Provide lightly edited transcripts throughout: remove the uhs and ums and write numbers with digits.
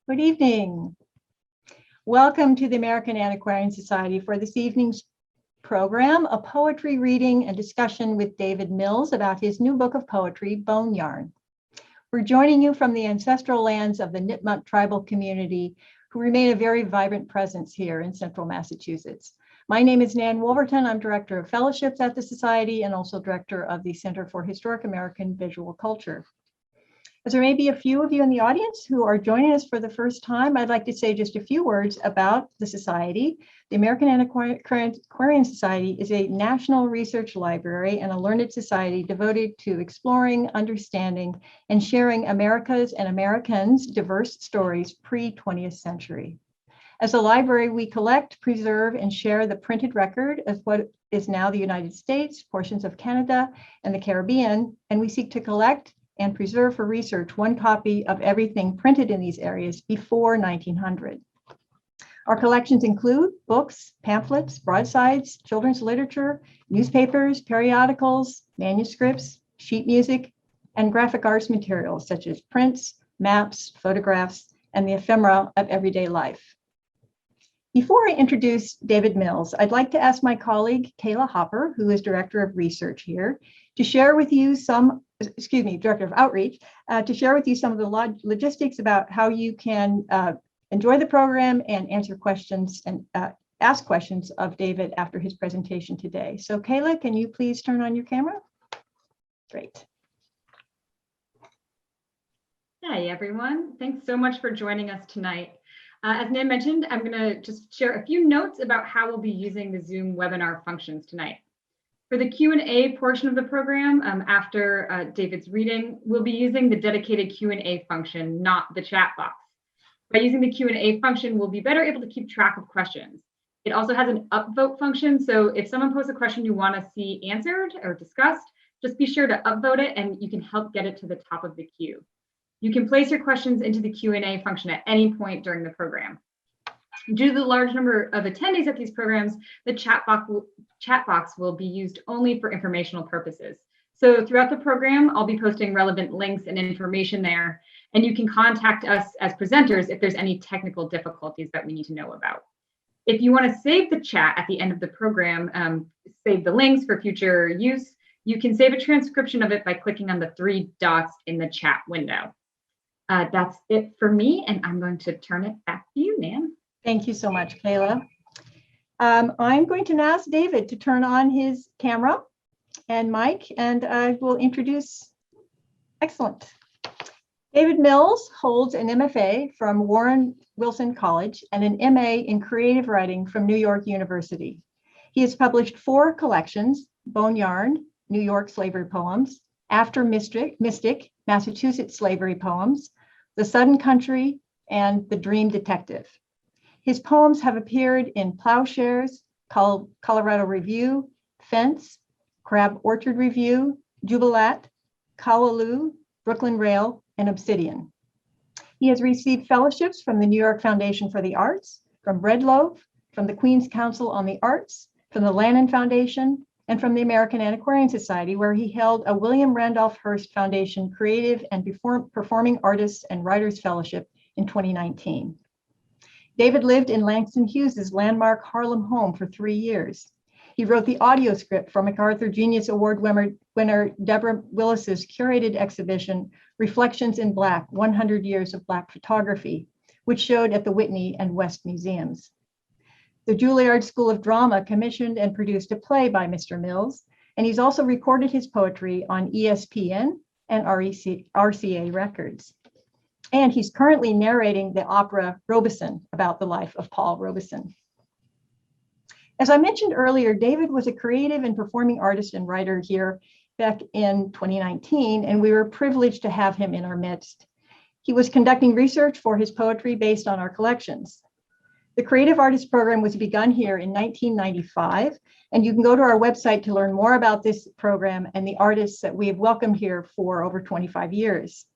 Good evening. Welcome to the American Antiquarian Society for this evening's program, a poetry reading and discussion with David Mills about his new book of poetry, Boneyarn. We're joining you from the ancestral lands of the Nipmuc tribal community, who remain a very vibrant presence here in central Massachusetts. My name is Nan Wolverton. I'm Director of Fellowships at the Society and also Director of the Center for Historic American Visual Culture. As there may be a few of you in the audience who are joining us for the first time, I'd like to say just a few words about the Society. The American Antiquarian Society is a national research library and a learned society devoted to exploring, understanding, and sharing America's and Americans' diverse stories pre-20th century. As a library, we collect, preserve, and share the printed record of what is now the United States, portions of Canada, and the Caribbean, and we seek to collect and preserve for research one copy of everything printed in these areas before 1900. Our collections include books, pamphlets, broadsides, children's literature, newspapers, periodicals, manuscripts, sheet music, and graphic arts materials such as prints, maps, photographs, and the ephemera of everyday life. Before I introduce David Mills, I'd like to ask my colleague, Kayla Hopper, who is Director of Research here, to share with you Director of Outreach, to share with you some of the logistics about how you can enjoy the program and answer questions and ask questions of David after his presentation today. So Kayla, can you please turn on your camera? Great. Hi, everyone. Thanks so much for joining us tonight. As Nan mentioned, I'm going to just share a few notes about how we'll be using the Zoom webinar functions tonight. For the Q&A portion of the program, after David's reading, we'll be using the dedicated Q&A function, not the chat box. By using the Q&A function, we'll be better able to keep track of questions. It also has an upvote function, so if someone posts a question you want to see answered or discussed, just be sure to upvote it and you can help get it to the top of the queue. You can place your questions into the Q&A function at any point during the program. Due to the large number of attendees at these programs, the chat box will be used only for informational purposes. So throughout the program, I'll be posting relevant links and information there, and you can contact us as presenters if there's any technical difficulties that we need to know about. If you want to save the chat at the end of the program, save the links for future use, you can save a transcription of it by clicking on the 3 dots in the chat window. That's it for me, and I'm going to turn it back to you, Nan. Thank you so much, Kayla. I'm going to now ask David to turn on his camera and mic, and I will introduce. Excellent. David Mills holds an MFA from Warren Wilson College and an MA in creative writing from New York University. He has published 4 collections: Boneyarn, New York Slavery Poems; After Mystic, Massachusetts Slavery Poems; The Sudden Country, and The Dream Detective. His poems have appeared in Plowshares, Colorado Review, Fence, Crab Orchard Review, Jubilat, Callaloo, Brooklyn Rail, and Obsidian. He has received fellowships from the New York Foundation for the Arts, from Bread Loaf, from the Queen's Council on the Arts, from the Lannan Foundation, and from the American Antiquarian Society, where he held a William Randolph Hearst Foundation Creative and Performing Artists and Writers Fellowship in 2019. David lived in Langston Hughes's landmark Harlem home for 3 years. He wrote the audio script for MacArthur Genius Award winner Deborah Willis's curated exhibition, Reflections in Black, 100 Years of Black Photography, which showed at the Whitney and West Museums. The Juilliard School of Drama commissioned and produced a play by Mr. Mills, and he's also recorded his poetry on ESPN and RCA Records. And he's currently narrating the opera Robeson about the life of Paul Robeson. As I mentioned earlier, David was a creative and performing artist and writer here back in 2019, and we were privileged to have him in our midst. He was conducting research for his poetry based on our collections. The Creative Artist Program was begun here in 1995, and you can go to our website to learn more about this program and the artists that we have welcomed here for over 25 years.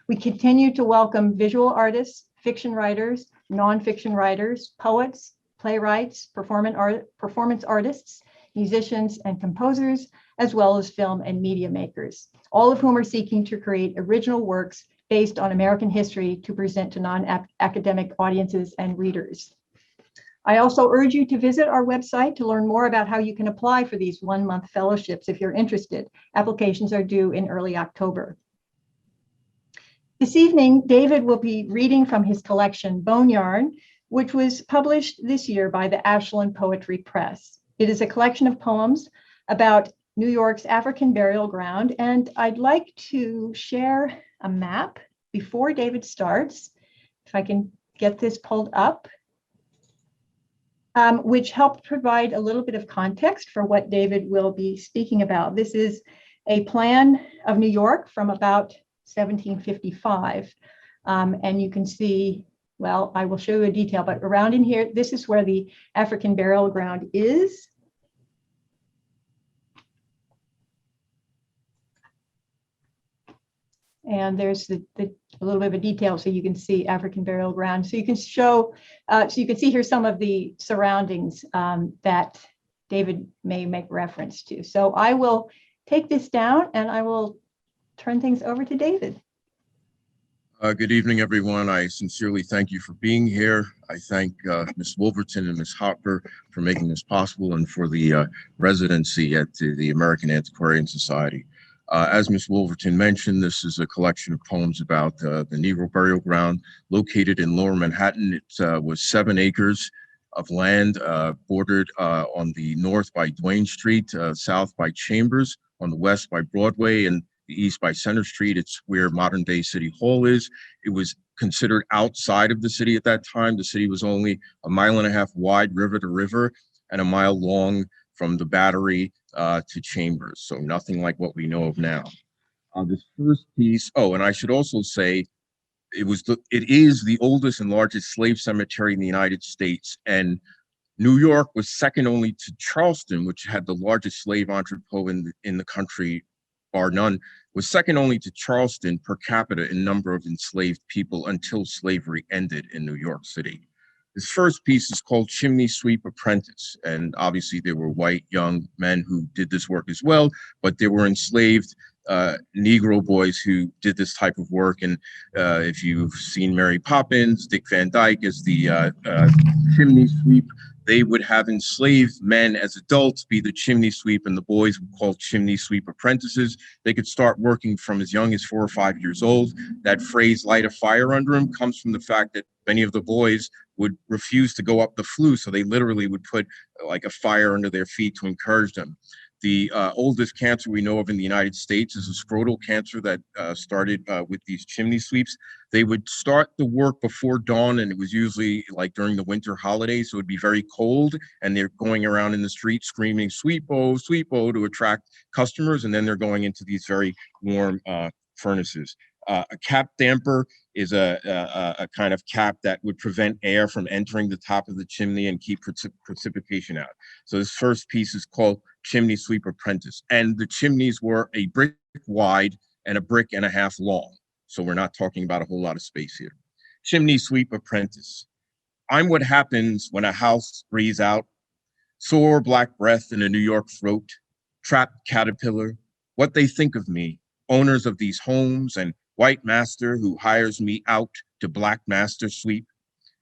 We continue to welcome visual artists, fiction writers, nonfiction writers, poets, playwrights, performance artists, musicians, and composers, as well as film and media makers, all of whom are seeking to create original works based on American history to present to non-academic audiences and readers. I also urge you to visit our website to learn more about how you can apply for these one-month fellowships if you're interested. Applications are due in early October. This evening, David will be reading from his collection, Boneyarn, which was published this year by the Ashland Poetry Press. It is a collection of poems about New York's African burial ground, and I'd like to share a map before David starts, if I can get this pulled up, which helped provide a little bit of context for what David will be speaking about. This is a plan of New York from about 1755, and you can see, well, I will show you a detail, but around in here, this is where the African burial ground is. And there's a little bit of a detail so you can see African burial ground. So you can show, so you can see here some of the surroundings that David may make reference to. So I will take this down and I will turn things over to David. Good evening, everyone. I sincerely thank you for being here. I thank Ms. Wolverton and Ms. Hopper for making this possible and for the residency at the American Antiquarian Society. As Ms. Wolverton mentioned, this is a collection of poems about the Negro burial ground located in Lower Manhattan. It was 7 acres of land bordered on the north by Duane Street, south by Chambers, on the west by Broadway, and the east by Center Street. It's where modern day City Hall is. It was considered outside of the city at that time. The city was only 1.5 miles wide, river to river, and 1 mile long from the Battery to Chambers. So nothing like what we know of now. This first piece, oh, and I should also say, it is the oldest and largest slave cemetery in the United States. And New York was second only to Charleston, which had the largest slave entrepot in the country, bar none, was second only to Charleston per capita in number of enslaved people until slavery ended in New York City. This first piece is called Chimney Sweep Apprentice. And obviously there were white young men who did this work as well, but there were enslaved Negro boys who did this type of work. And if you've seen Mary Poppins, Dick Van Dyke as the chimney sweep, they would have enslaved men as adults be the chimney sweep, and the boys were called chimney sweep apprentices. They could start working from as young as 4 or 5 years old. That phrase, light a fire under them, comes from the fact that many of the boys would refuse to go up the flue, so they literally would put like a fire under their feet to encourage them. The oldest cancer we know of in the United States is a scrotal cancer that started with these chimney sweeps. They would start the work before dawn, and it was usually like during the winter holidays, so it would be very cold, and they're going around in the street screaming, sweep-o, to attract customers, and then they're going into these very warm furnaces. A cap damper is a kind of cap that would prevent air from entering the top of the chimney and keep precipitation out. So this first piece is called Chimney Sweep Apprentice. And the chimneys were a brick wide and 1.5 bricks long. So we're not talking about a whole lot of space here. Chimney Sweep Apprentice. I'm what happens when a house breathes out, sore black breath in a New York throat, trapped caterpillar, what they think of me, owners of these homes, and white master who hires me out to black master sweep.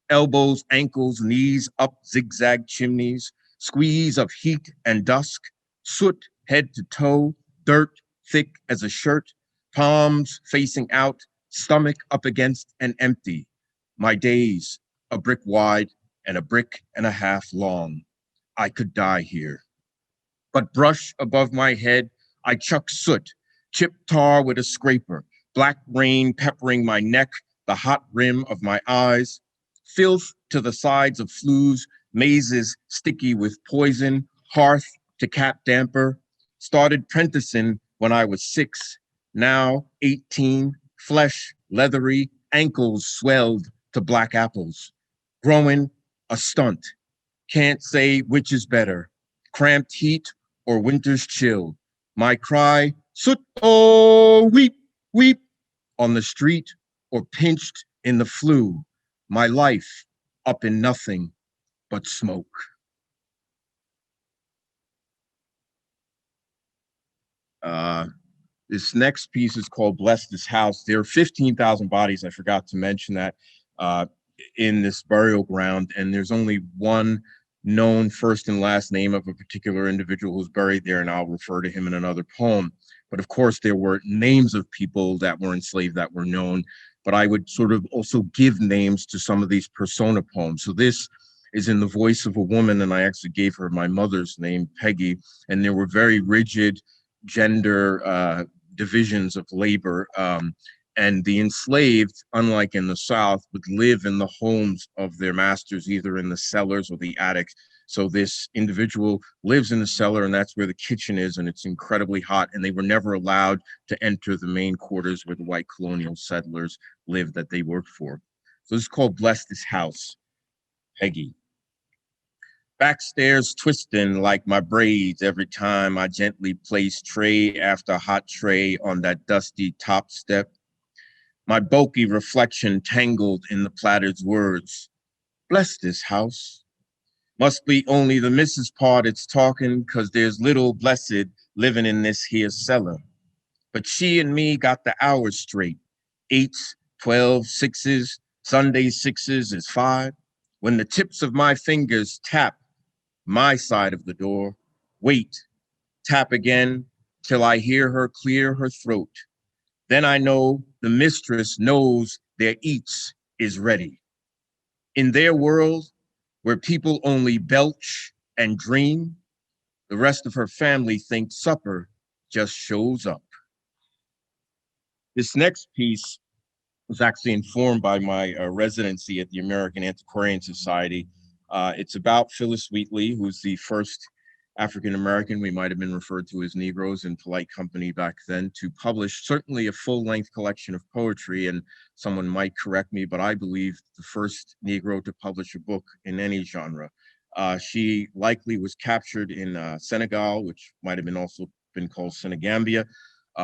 Elbows, ankles, knees up zigzag chimneys, squeeze of heat and dusk, soot head to toe, dirt thick as a shirt, palms facing out, stomach up against and empty. My days, 1 brick wide and 1.5 bricks long. I could die here. But brush above my head, I chuck soot, chip tar with a scraper, black rain peppering my neck, the hot rim of my eyes, filth to the sides of flues, mazes sticky with poison, hearth to cap damper. Started prenticing when I was 6, now 18, flesh leathery, ankles swelled to black apples. Growing a stunt, can't say which is better, cramped heat or winter's chill. My cry, soot, oh, weep, weep, on the street or pinched in the flue. My life up in nothing but smoke. This next piece is called Bless This House. There are 15,000 bodies, I forgot to mention that, in this burial ground, and there's only one known first and last name of a particular individual who's buried there, and I'll refer to him in another poem. But of course, there were names of people that were enslaved that were known, but I would sort of also give names to some of these persona poems. So this is in the voice of a woman, and I actually gave her my mother's name, Peggy, and there were very rigid gender divisions of labor. And the enslaved, unlike in the South, would live in the homes of their masters, either in the cellars or the attics. So this individual lives in the cellar, and that's where the kitchen is, and it's incredibly hot, and they were never allowed to enter the main quarters where the white colonial settlers lived that they worked for. So this is called Bless This House, Peggy. Backstairs twisting like my braids every time I gently place tray after hot tray on that dusty top step. My bulky reflection tangled in the platter's words. Bless this house. Must be only the Mrs. part it's talking, 'cause there's little blessed living in this here cellar. But she and me got the hours straight. 8s, 12s, 6s, Sunday 6s is 5. When the tips of my fingers tap my side of the door, wait, tap again till I hear her clear her throat. Then I know the mistress knows their eats is ready. In their world, where people only belch and dream, the rest of her family thinks supper just shows up. This next piece was actually informed by my residency at the American Antiquarian Society. It's about Phyllis Wheatley, who's the first African-American, we might have been referred to as Negroes in polite company back then, to publish certainly a full-length collection of poetry, and someone might correct me, but I believe the first Negro to publish a book in any genre. She likely was captured in Senegal, which might have been also been called Senegambia.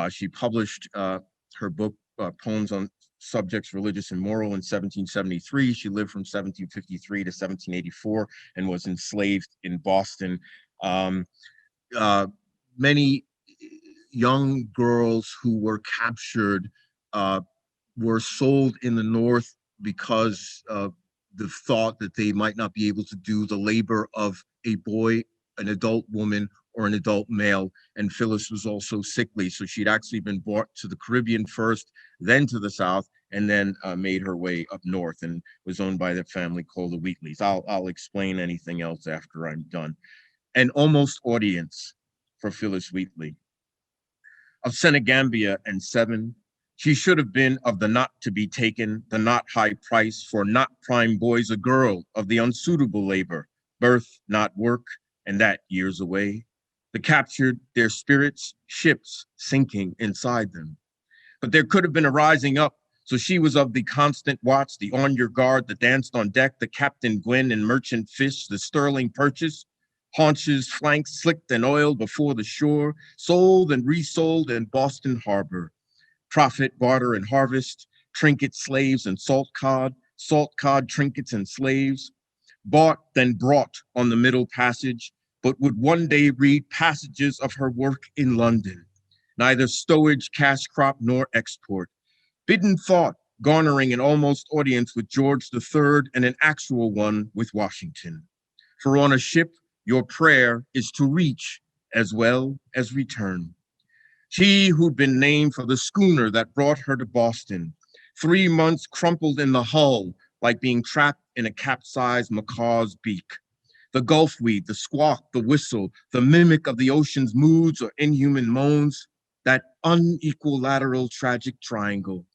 She published her book, Poems on Subjects Religious and Moral, in 1773. She lived from 1753 to 1784 and was enslaved in Boston. Many young girls who were captured were sold in the North because of the thought that they might not be able to do the labor of a boy, an adult woman, or an adult male. And Phyllis was also sickly, so she'd actually been brought to the Caribbean first, then to the South, and then made her way up north and was owned by the family called the Wheatleys. I'll explain anything else after I'm done. An almost audience for Phyllis Wheatley. Of Senegambia and 7, she should have been of the not to be taken, the not high price for not prime boys, a girl of the unsuitable labor, birth, not work, and that years away. The captured, their spirits, ships sinking inside them. But there could have been a rising up, so she was of the constant watch, the on your guard, the danced on deck, the Captain Gwyn and merchant fish, the sterling purchase, haunches, flanks slicked and oiled before the shore, sold and resold in Boston Harbor. Profit, barter, and harvest, trinket slaves and salt cod trinkets and slaves, bought then brought on the Middle Passage, but would one day read passages of her work in London, neither stowage, cash crop, nor export. Bidden thought, garnering an almost audience with George III and an actual one with Washington. For on a ship, your prayer is to reach as well as return. She who'd been named for the schooner that brought her to Boston, 3 months crumpled in the hull like being trapped in a capsized macaw's beak. The gulfweed, the squawk, the whistle, the mimic of the ocean's moods or inhuman moans, that unequal lateral tragic triangle.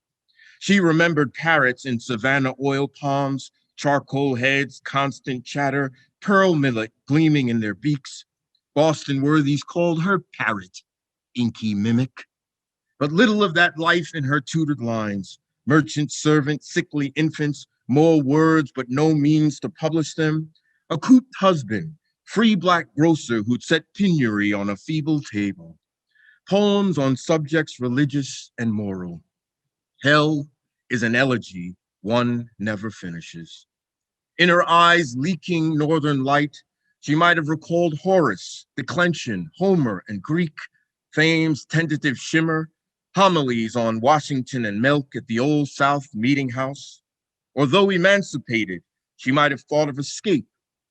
She remembered parrots in Savannah oil palms, charcoal heads, constant chatter, pearl millet gleaming in their beaks. Boston worthies called her parrot, inky mimic. But little of that life in her tutored lines. Merchant, servant, sickly infants, more words but no means to publish them. A cooped husband, free black grocer who'd set penury on a feeble table. Poems on subjects religious and moral. Hell is an elegy one never finishes. In her eyes leaking northern light, she might have recalled Horace, declension, Homer, and Greek, fame's tentative shimmer, homilies on Washington and milk at the Old South Meeting House. Or though emancipated, she might have thought of escape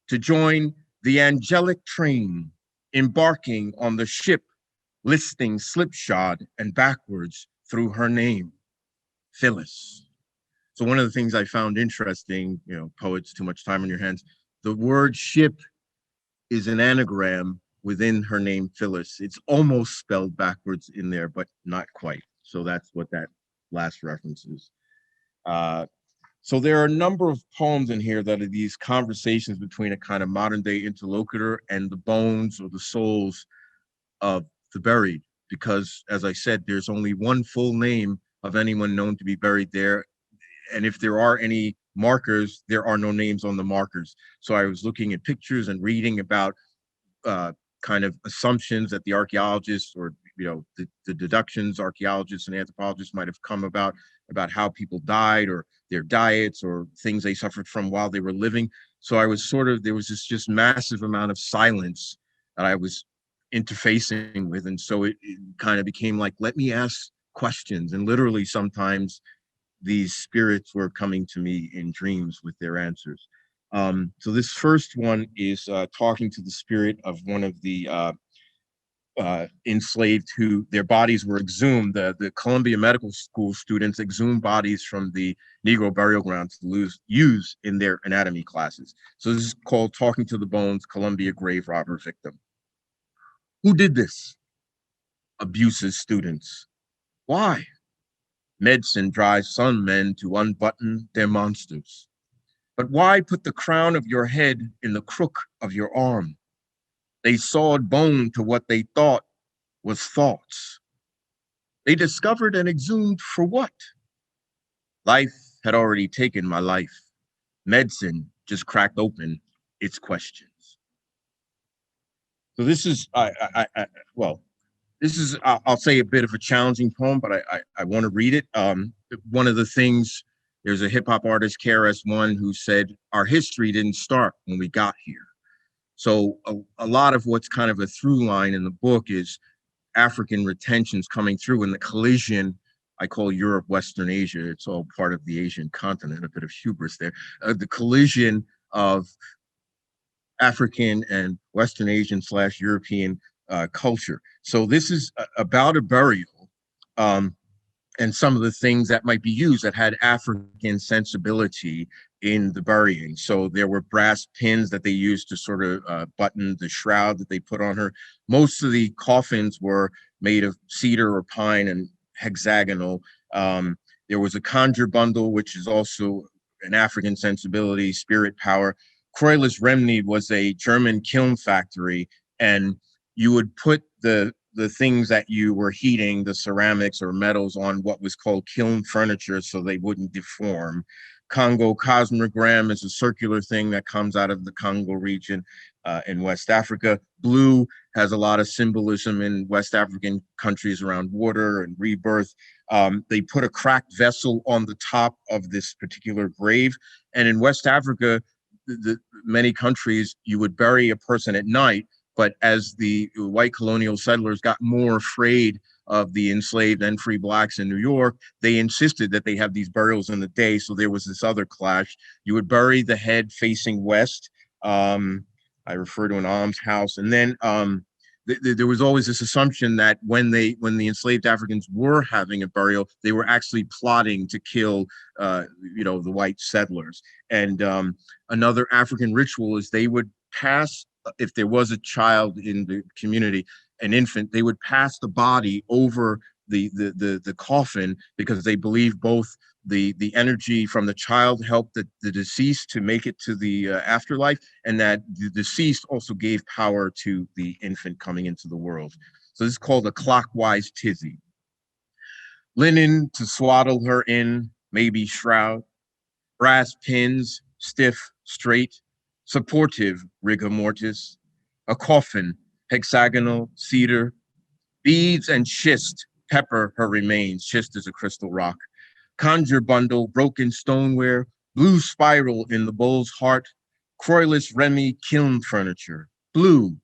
to join the angelic train, embarking on the ship, listing slipshod and backwards through her name, Phyllis. So one of the things I found interesting, poets, too much time on your hands, the word ship is an anagram within her name, Phyllis. It's almost spelled backwards in there, but not quite. So that's what that last reference is. So there are a number of poems in here that are these conversations between a kind of modern day interlocutor and the bones or the souls of the buried. Because as I said, there's only one full name of anyone known to be buried there. And if there are any markers, there are no names on the markers. So I was looking at pictures and reading about kind of assumptions that the archaeologists or the deductions archaeologists and anthropologists might have come about how people died or their diets or things they suffered from while they were living. So I was there was this just massive amount of silence that I was interfacing with. And so it kind of became like, let me ask questions. And literally sometimes these spirits were coming to me in dreams with their answers. So this first one is talking to the spirit of one of the enslaved who their bodies were exhumed. The Columbia Medical School students exhumed bodies from the Negro burial ground to use in their anatomy classes. So this is called Talking to the Bones, Columbia Grave Robber Victim. Who did this? Abuses students. Why? Medicine drives some men to unbutton their monsters. But why put the crown of your head in the crook of your arm? They sawed bone to what they thought was thoughts. They discovered and exhumed for what? Life had already taken my life. Medicine just cracked open its questions. So this is, I'll say a bit of a challenging poem, but I want to read it. One of the things, there's a hip hop artist, KRS-One, who said, our history didn't start when we got here. So a lot of what's kind of a through line in the book is African retentions coming through, and the collision, I call Europe, Western Asia, it's all part of the Asian continent, a bit of hubris there. The collision of African and Western Asian / European culture. So this is about a burial and some of the things that might be used that had African sensibility in the burying. So there were brass pins that they used to sort of button the shroud that they put on her. Most of the coffins were made of cedar or pine and hexagonal. There was a conjure bundle, which is also an African sensibility, spirit power. Croilus Remni was a German kiln factory, and you would put the things that you were heating, the ceramics or metals, on what was called kiln furniture so they wouldn't deform. Congo cosmogram is a circular thing that comes out of the Congo region in West Africa. Blue has a lot of symbolism in West African countries around water and rebirth. They put a cracked vessel on the top of this particular grave. And in West Africa, many countries, you would bury a person at night, but as the white colonial settlers got more afraid of the enslaved and free blacks in New York, they insisted that they have these burials in the day. So there was this other clash. You would bury the head facing west. I refer to an almshouse. And then there was always this assumption that when the enslaved Africans were having a burial, they were actually plotting to kill, the white settlers. And another African ritual is they would pass, if there was a child in the community, an infant, they would pass the body over the coffin, because they believe both the energy from the child helped the deceased to make it to the afterlife, and that the deceased also gave power to the infant coming into the world. So this is called a clockwise tizzy. Linen to swaddle her in, maybe shroud. Brass pins, stiff, straight, supportive rigor mortis. A coffin, hexagonal, cedar. Beads and schist pepper her remains. Schist is a crystal rock. Conjure bundle, broken stoneware, blue spiral in the bull's heart. Croilus Remy kiln furniture. Blue,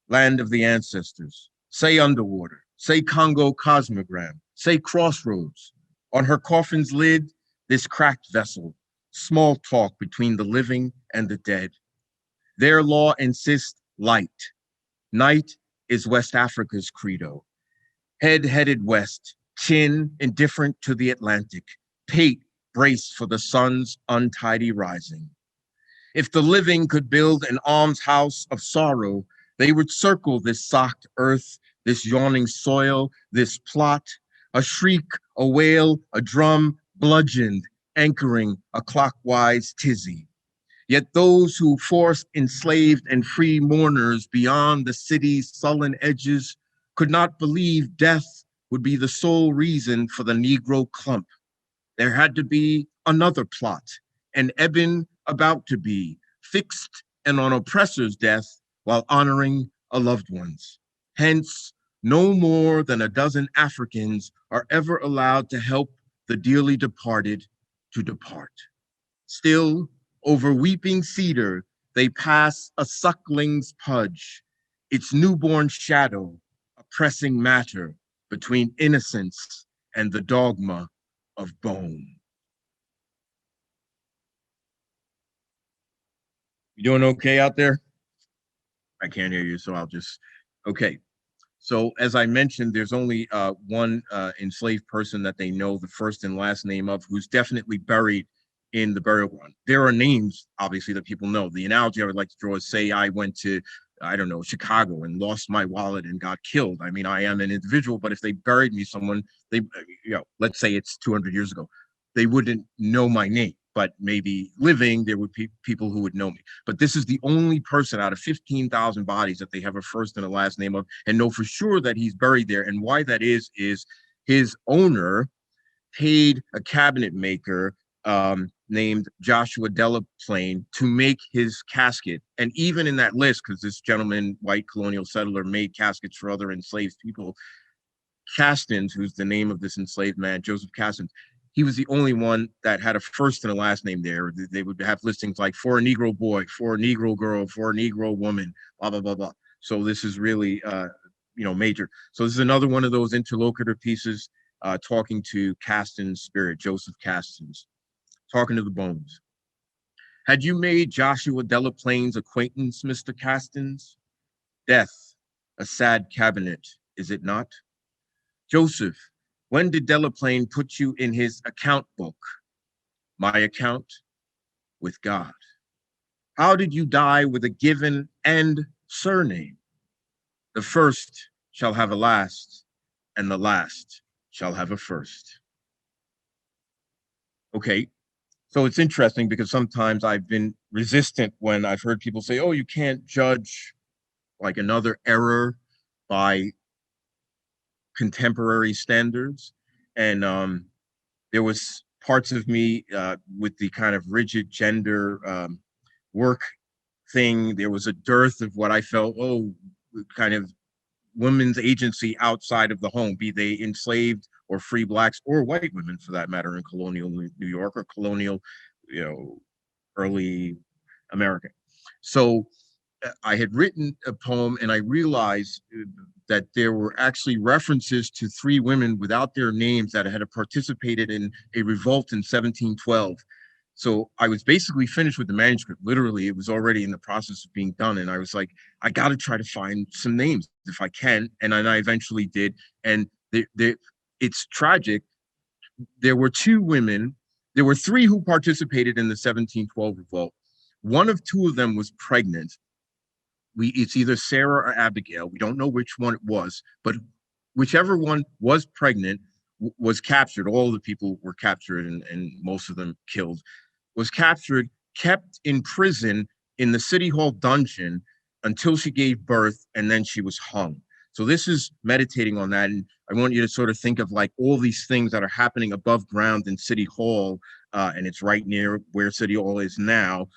land of the ancestors. Say underwater, say Congo cosmogram, say crossroads. On her coffin's lid, this cracked vessel, small talk between the living and the dead. Their law insists light. Night is West Africa's credo. Head headed west, chin indifferent to the Atlantic, pate braced for the sun's untidy rising. If the living could build an almshouse of sorrow, they would circle this socked earth, this yawning soil, this plot, a shriek, a wail, a drum, bludgeoned, anchoring a clockwise tizzy. Yet those who forced enslaved and free mourners beyond the city's sullen edges could not believe death would be the sole reason for the Negro clump. There had to be another plot, an ebon about to be, fixed and on oppressor's death while honoring a loved one's. Hence, no more than a dozen Africans are ever allowed to help the dearly departed to depart. Still, over weeping cedar, they pass a suckling's pudge, its newborn shadow, a pressing matter between innocence and the dogma of bone. You doing okay out there? I can't hear you, so I'll just, okay. So as I mentioned, there's only one enslaved person that they know the first and last name of, who's definitely buried in the burial ground. There are names, obviously, that people know. The analogy I would like to draw is, say I went to, I don't know, Chicago and lost my wallet and got killed. I mean, I am an individual, but if they buried me someone, they, let's say it's 200 years ago, they wouldn't know my name. But maybe living, there would be people who would know me. But this is the only person out of 15,000 bodies that they have a first and a last name of and know for sure that he's buried there. And why that is his owner paid a cabinet maker named Joshua Delaplane to make his casket. And even in that list, because this gentleman, white colonial settler, made caskets for other enslaved people, Castins, who's the name of this enslaved man, Joseph Castins, he was the only one that had a first and a last name there. They would have listings like for a Negro boy, for a Negro girl, for a Negro woman, blah, blah, blah, blah. So this is really, major. So this is another one of those interlocutor pieces talking to Castin's spirit, Joseph Castins, talking to the bones. Had you made Joshua Delaplane's acquaintance, Mr. Castins? Death, a sad cabinet, is it not? Joseph, when did Delaplane put you in his account book? My account? With God. How did you die with a given and surname? The first shall have a last, and the last shall have a first. Okay, so it's interesting because sometimes I've been resistant when I've heard people say, oh, you can't judge like another error by contemporary standards. And there was parts of me with the kind of rigid gender work thing. There was a dearth of what I felt, kind of women's agency outside of the home, be they enslaved or free blacks or white women for that matter in colonial New York or colonial, early America. So I had written a poem and I realized that there were actually references to 3 women without their names that had participated in a revolt in 1712. So I was basically finished with the manuscript. Literally, it was already in the process of being done. And I was like, I got to try to find some names if I can. And then I eventually did. And it's tragic. There were 2 women. There were 3 who participated in the 1712 revolt. One of 2 of them was pregnant. It's either Sarah or Abigail. We don't know which one it was, but whichever one was pregnant was captured. All the people were captured and most of them killed, was captured, kept in prison in the city hall dungeon until she gave birth, and then she was hung. So this is meditating on that. And I want you to sort of think of like all these things that are happening above ground in City Hall, and it's right near where City Hall is now,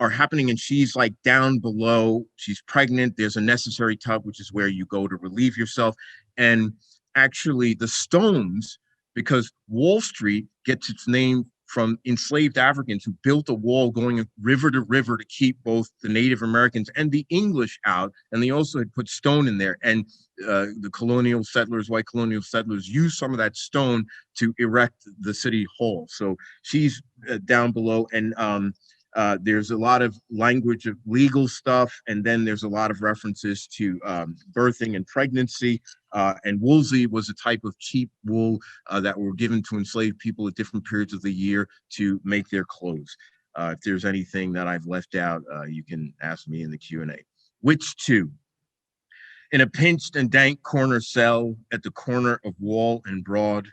are happening, and she's like down below. She's pregnant. There's a necessary tub, which is where you go to relieve yourself. And actually the stones, because Wall Street gets its name from enslaved Africans who built a wall going river to river to keep both the Native Americans and the English out. And they also had put stone in there. And the colonial settlers, white colonial settlers, used some of that stone to erect the city hall. So she's down below. And there's a lot of language of legal stuff, and then there's a lot of references to birthing and pregnancy. And woolsey was a type of cheap wool that were given to enslaved people at different periods of the year to make their clothes. If there's anything that I've left out, you can ask me in the Q&A. Which two? In a pinched and dank corner cell at the corner of Wall and Broad,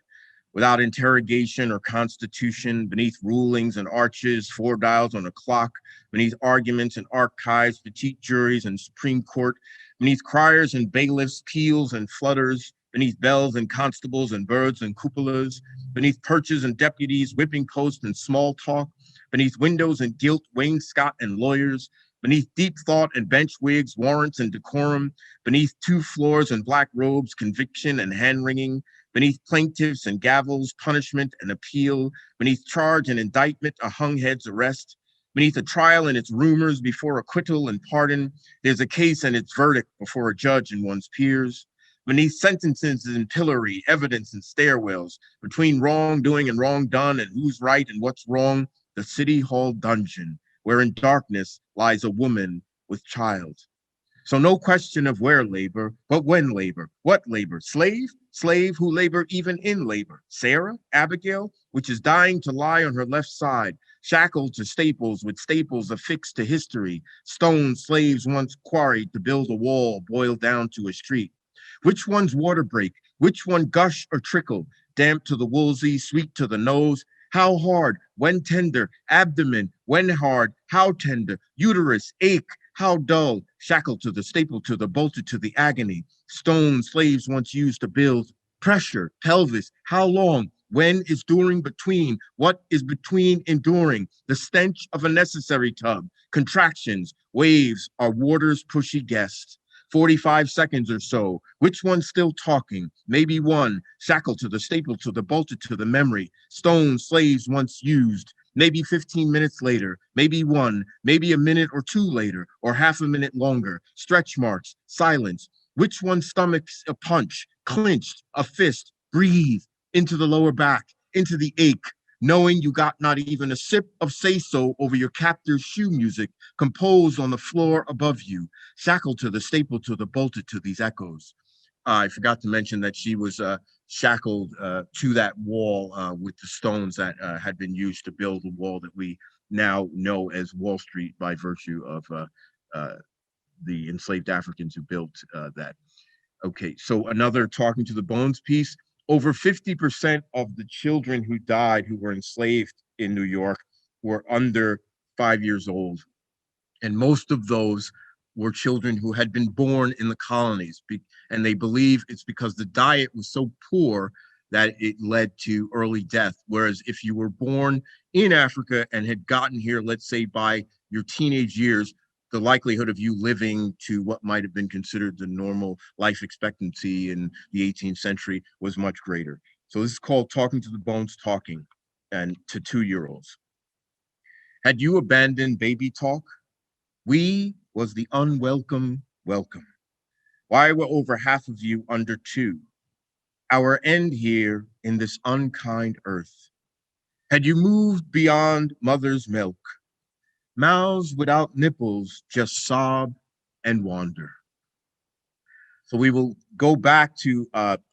without interrogation or constitution, beneath rulings and arches, 4 dials on a clock, beneath arguments and archives, petite juries and Supreme Court, beneath criers and bailiffs, peals and flutters, beneath bells and constables and birds and cupolas, beneath perches and deputies, whipping posts and small talk, beneath windows and gilt wainscot and lawyers, beneath deep thought and bench wigs, warrants and decorum, beneath 2 floors and black robes, conviction and hand-wringing, beneath plaintiffs and gavels, punishment and appeal, beneath charge and indictment, a hung head's arrest, beneath a trial and its rumors before acquittal and pardon, there's a case and its verdict before a judge and one's peers, beneath sentences and pillory, evidence and stairwells, between wrongdoing and wrong done and who's right and what's wrong, the city hall dungeon, where in darkness lies a woman with child. So no question of where labor, but when labor. What labor? Slave? Slave who labor even in labor. Sarah? Abigail? Which is dying to lie on her left side, shackled to staples with staples affixed to history. Stone slaves once quarried to build a wall boiled down to a street. Which one's water break? Which one gush or trickle? Damp to the woolsey, sweet to the nose. How hard? When tender? Abdomen? When hard? How tender? Uterus? Ache? How dull? Shackled to the staple, to the bolted, to the agony. Stone slaves once used to build. Pressure, pelvis, how long? When is during between? What is between enduring? The stench of a necessary tub. Contractions, waves are water's pushy guest. 45 seconds or so. Which one's still talking? Maybe one. Shackled to the staple, to the bolted, to the memory. Stone slaves once used. Maybe 15 minutes later, maybe one, maybe a minute or 2 later, or half a minute longer. Stretch marks, silence. Which one's stomach's a punch, clenched, a fist, breathe, into the lower back, into the ache, knowing you got not even a sip of say-so over your captor's shoe music composed on the floor above you, shackled to the staple, to the bolted, to these echoes. I forgot to mention that she was shackled to that wall with the stones that had been used to build the wall that we now know as Wall Street by virtue of the enslaved Africans who built that. Okay, so another talking to the bones piece. Over 50% of the children who died who were enslaved in New York were under 5 years old. And most of those were children who had been born in the colonies. And they believe it's because the diet was so poor that it led to early death. Whereas if you were born in Africa and had gotten here, let's say by your teenage years, the likelihood of you living to what might have been considered the normal life expectancy in the 18th century was much greater. So this is called Talking to the Bones Talking, and to 2-year-olds. Had you abandoned baby talk? We was the unwelcome welcome. Why were over half of you under 2? Our end here in this unkind earth. Had you moved beyond mother's milk? Mouths without nipples just sob and wander. So we will go back to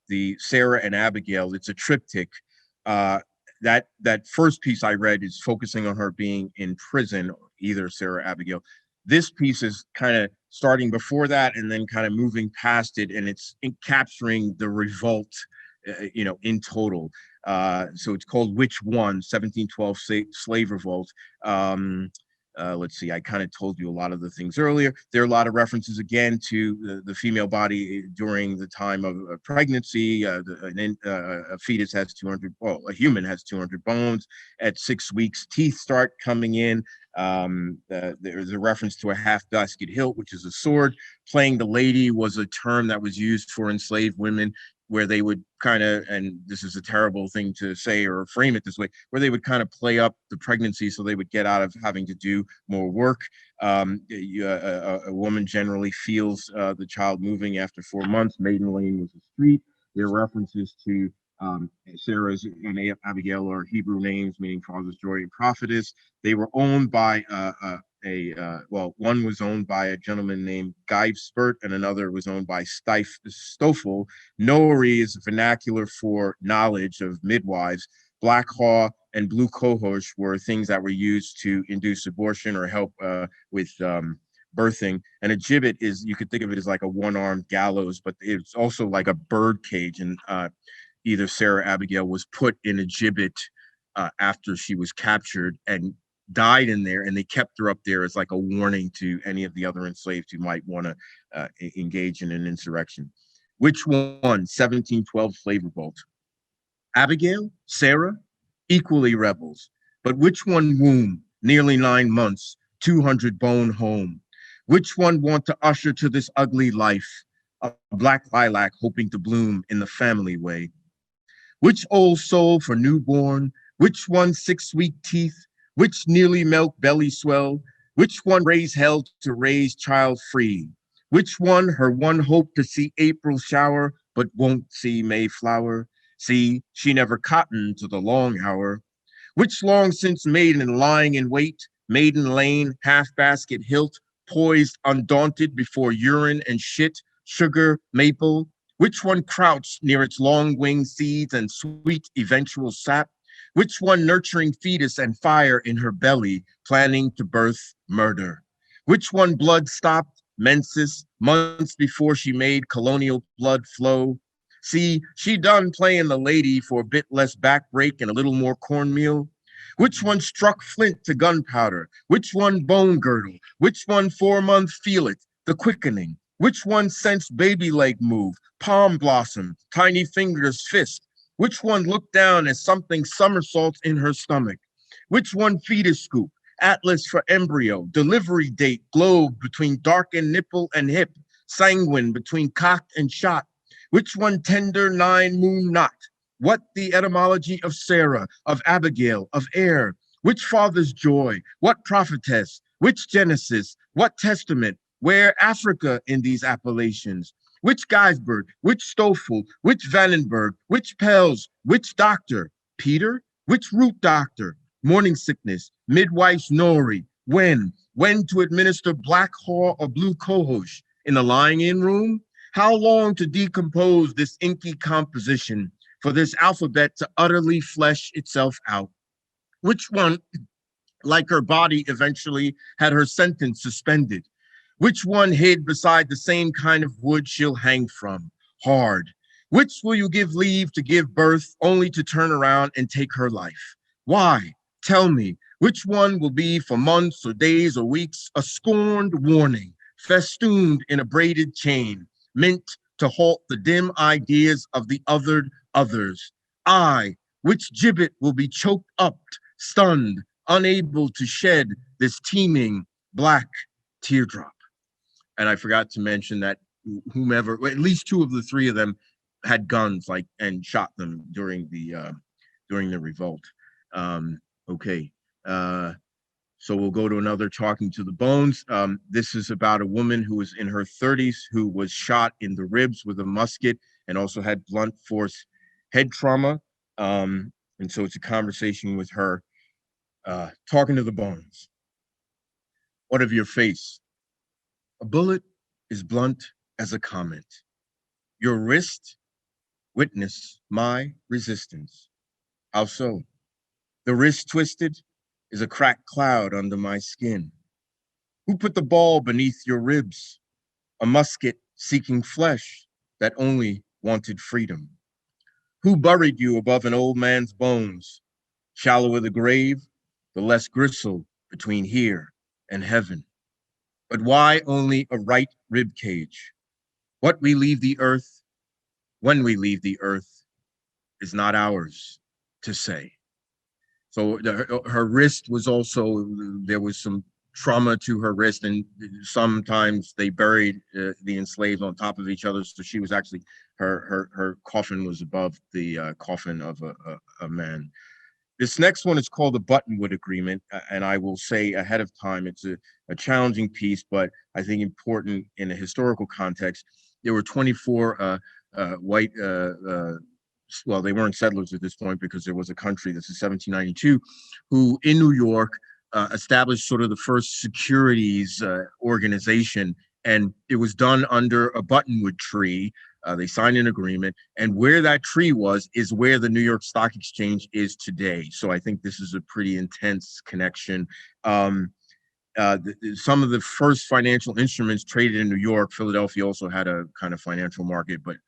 the Sarah and Abigail. It's a triptych. That first piece I read is focusing on her being in prison, either Sarah or Abigail. This piece is kind of starting before that and then kind of moving past it, and it's capturing the revolt, in total. So it's called Which One? 1712 Slave Revolt. Let's see, I kind of told you a lot of the things earlier. There are a lot of references again to the female body during the time of pregnancy. A fetus has 200, well, a human has 200 bones. At 6 weeks, teeth start coming in. There's a reference to a half-basket hilt, which is a sword. Playing the lady was a term that was used for enslaved women where they would kind of, and this is a terrible thing to say or frame it this way, where they would kind of play up the pregnancy so they would get out of having to do more work. A woman generally feels the child moving after 4 months. Maiden Lane was a street. There are references to Sarah's and Abigail are Hebrew names meaning father's joy and prophetess. They were owned by one was owned by a gentleman named Guy Spurt, and another was owned by Stoffel. Nori is vernacular for knowledge of midwives. Black Haw and Blue Cohosh were things that were used to induce abortion or help with birthing. And a gibbet is, you could think of it as like a one-armed gallows, but it's also like a bird cage. And either Sarah Abigail was put in a gibbet after she was captured and died in there, and they kept her up there as like a warning to any of the other enslaved who might want to engage in an insurrection. Which one? 1712 slave revolt. Abigail, Sarah, equally rebels, but which one womb, nearly 9 months, 200 bone home? Which one want to usher to this ugly life, a black lilac hoping to bloom in the family way? Which old soul for newborn? Which one 6-week teeth? Which nearly milk belly swell? Which one raise hell to raise child free? Which one her one hope to see April shower, but won't see Mayflower? See, she never cottoned to the long hour. Which long since maiden lying in wait, Maiden Lane, half basket hilt, poised undaunted before urine and shit, sugar, maple? Which one crouched near its long-winged seeds and sweet eventual sap? Which one nurturing fetus and fire in her belly, planning to birth murder? Which one blood stopped, menses, months before she made colonial blood flow? See, she done playing the lady for a bit less back break and a little more cornmeal. Which one struck flint to gunpowder? Which one bone girdle? Which one 4-month feel it, the quickening? Which one sensed baby leg move, palm blossom, tiny fingers fist? Which one looked down as something somersaults in her stomach? Which one fetus scoop, atlas for embryo, delivery date, globe between darkened nipple and hip, sanguine between cocked and shot? Which one tender 9-moon knot? What the etymology of Sarah, of Abigail, of air? Which father's joy? What prophetess? Which Genesis? What testament? Where Africa in these appellations? Which Geisberg? Which Stoffel? Which Vandenberg? Which Pels? Which doctor? Peter? Which root doctor? Morning sickness? Midwife's Nori? When? When to administer Black Haw or Blue Cohosh? In the lying-in room? How long to decompose this inky composition for this alphabet to utterly flesh itself out? Which one, like her body, eventually had her sentence suspended? Which one hid beside the same kind of wood she'll hang from, hard? Which will you give leave to give birth only to turn around and take her life? Why? Tell me, which one will be for months or days or weeks a scorned warning, festooned in a braided chain, meant to halt the dim ideas of the othered others? I, which gibbet will be choked up, stunned, unable to shed this teeming black teardrop? And I forgot to mention that whomever, at least 2 of the 3 of them had guns, like, and shot them during the revolt. Okay. So we'll go to another Talking to the Bones. This is about a woman who was in her 30s who was shot in the ribs with a musket and also had blunt force head trauma. And so it's a conversation with her, talking to the bones. What of your face? A bullet is blunt as a comment. Your wrist? Witness my resistance. How so? The wrist twisted is a cracked cloud under my skin. Who put the ball beneath your ribs? A musket seeking flesh that only wanted freedom. Who buried you above an old man's bones? Shallower the grave, the less gristle between here and heaven. But why only a right rib cage? What we leave the earth, when we leave the earth, is not ours to say. So her wrist was also, there was some trauma to her wrist, and sometimes they buried the enslaved on top of each other. So she was actually, her coffin was above the coffin of a man. This next one is called the Buttonwood Agreement, and I will say ahead of time, it's a challenging piece, but I think important in a historical context. There were 24 white, well, they weren't settlers at this point because there was a country, this is 1792, who in New York established sort of the first securities organization, and it was done under a buttonwood tree. They signed an agreement, and where that tree was is where the New York Stock Exchange is today. So I think this is a pretty intense connection. Some of the first financial instruments traded in New York, Philadelphia also had a kind of financial market, but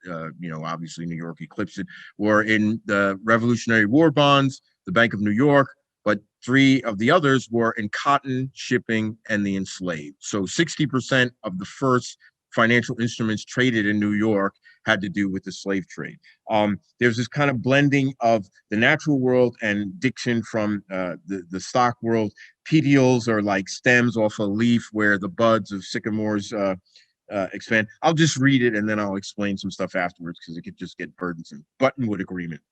obviously New York eclipsed it, were in the Revolutionary War bonds, the Bank of New York, but 3 of the others were in cotton, shipping, and the enslaved. So 60% of the first financial instruments traded in New York had to do with the slave trade. There's this kind of blending of the natural world and diction from the stock world. Petioles are like stems off a leaf where the buds of sycamores expand. I'll just read it and then I'll explain some stuff afterwards because it could just get burdensome. Buttonwood Agreement.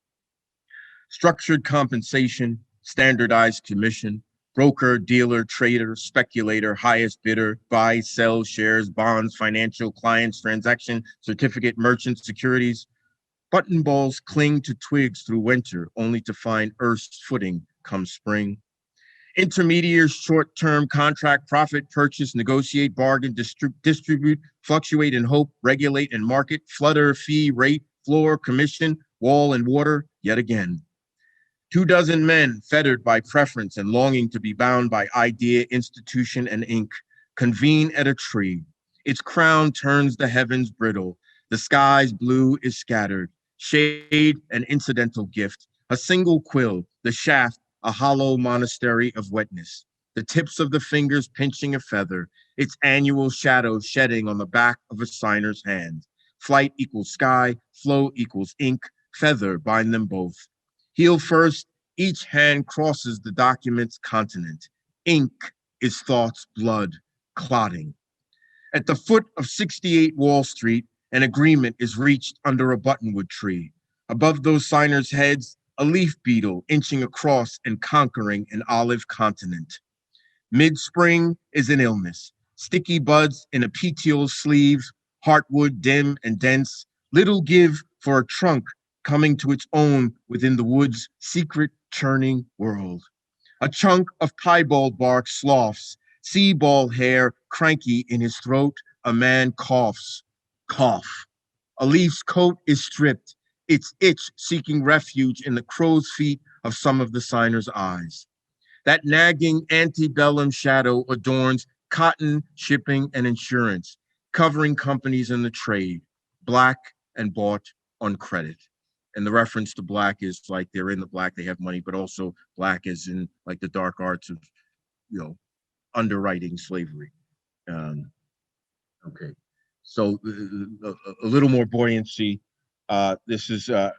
Structured compensation, standardized commission, broker, dealer, trader, speculator, highest bidder, buy, sell, shares, bonds, financial, clients, transaction, certificate, merchant, securities. Buttonballs cling to twigs through winter, only to find earth's footing come spring. Intermediaries, short-term contract, profit, purchase, negotiate, bargain, distribute, fluctuate and hope, regulate and market, flutter, fee, rate, floor, commission, wall and water, yet again. 24 men, fettered by preference and longing to be bound by idea, institution, and ink, convene at a tree. Its crown turns the heavens brittle. The sky's blue is scattered. Shade, an incidental gift. A single quill, the shaft, a hollow monastery of wetness. The tips of the fingers pinching a feather. Its annual shadow shedding on the back of a signer's hand. Flight equals sky. Flow equals ink. Feather bind them both. Heel first, each hand crosses the document's continent. Ink is thought's blood, clotting. At the foot of 68 Wall Street, an agreement is reached under a buttonwood tree. Above those signers' heads, a leaf beetle inching across and conquering an olive continent. Mid-spring is an illness. Sticky buds in a petiole sleeve, heartwood dim and dense, little give for a trunk coming to its own within the wood's secret churning world. A chunk of piebald bark sloughs, sea ball hair cranky in his throat, a man coughs. Cough. A leaf's coat is stripped, its itch seeking refuge in the crow's feet of some of the signer's eyes. That nagging antebellum shadow adorns cotton, shipping, and insurance, covering companies in the trade, black and bought on credit. And the reference to black is like they're in the black, they have money, but also black is in like the dark arts of, underwriting slavery. Okay, so a little more buoyancy. This is a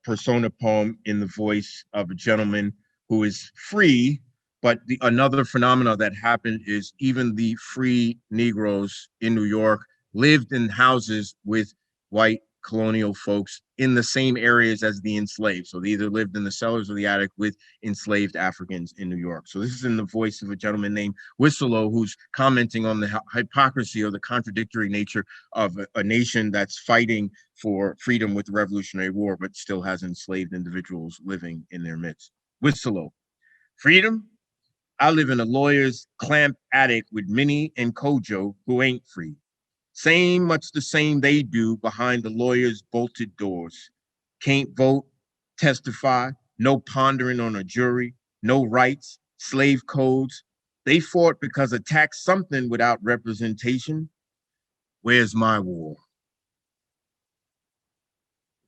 persona poem in the voice of a gentleman who is free, but another phenomena that happened is even the free Negroes in New York lived in houses with white colonial folks in the same areas as the enslaved. So they either lived in the cellars or the attic with enslaved Africans in New York. So this is in the voice of a gentleman named Whistlow, who's commenting on the hypocrisy or the contradictory nature of a nation that's fighting for freedom with the Revolutionary War, but still has enslaved individuals living in their midst. Whistlow. Freedom? I live in a lawyer's clamped attic with Minnie and Kojo who ain't free. Same, much the same they do behind the lawyer's bolted doors. Can't vote, testify, no pondering on a jury, no rights, slave codes. They fought because attacked something without representation. Where's my war?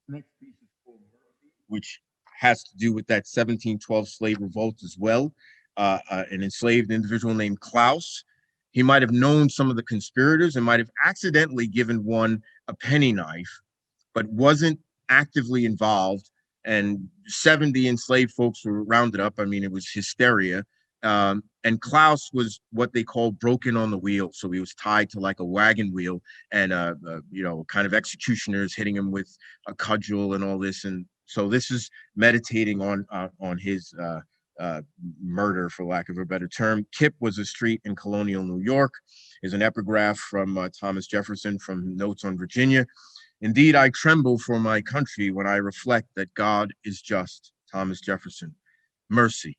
Next piece is called Mercy, which has to do with that 1712 slave revolt as well. An enslaved individual named Klaus. He might have known some of the conspirators and might have accidentally given one a penny knife, but wasn't actively involved. And 70 enslaved folks were rounded up. I mean, it was hysteria. And Klaus was what they call broken on the wheel. So he was tied to like a wagon wheel, and kind of executioners hitting him with a cudgel and all this. And so this is meditating on his murder, for lack of a better term. Kip was a street in colonial New York, is an epigraph from Thomas Jefferson from Notes on Virginia. Indeed, I tremble for my country when I reflect that God is just. Thomas Jefferson. Mercy.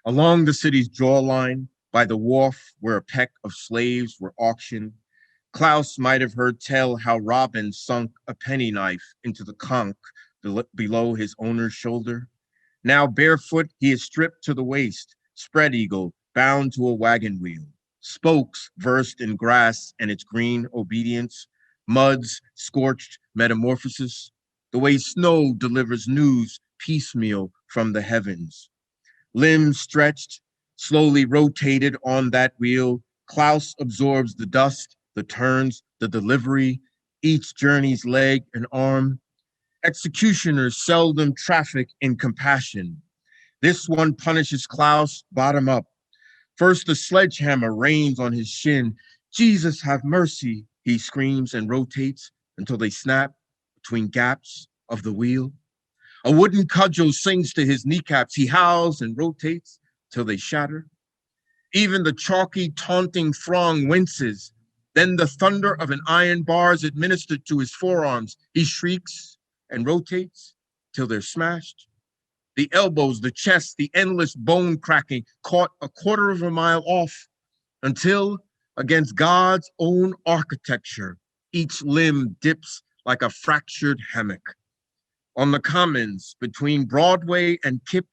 Along the city's jawline, by the wharf where a peck of slaves were auctioned, Klaus might have heard tell how Robin sunk a penny knife into the conch below his owner's shoulder. Now barefoot, he is stripped to the waist, spread eagle, bound to a wagon wheel, spokes versed in grass and its green obedience, mud's scorched metamorphosis, the way snow delivers news piecemeal from the heavens. Limbs stretched, slowly rotated on that wheel, Klaus absorbs the dust, the turns, the delivery, each journey's leg and arm. Executioners seldom traffic in compassion. This one punishes Klaus bottom up. First, the sledgehammer rains on his shin. Jesus, have mercy, he screams and rotates until they snap between gaps of the wheel. A wooden cudgel sings to his kneecaps. He howls and rotates till they shatter. Even the chalky, taunting throng winces. Then the thunder of an iron bar is administered to his forearms. He shrieks and rotates till they're smashed. The elbows, the chest, the endless bone cracking caught a quarter of a mile off until, against God's own architecture, each limb dips like a fractured hammock. On the commons between Broadway and Kip,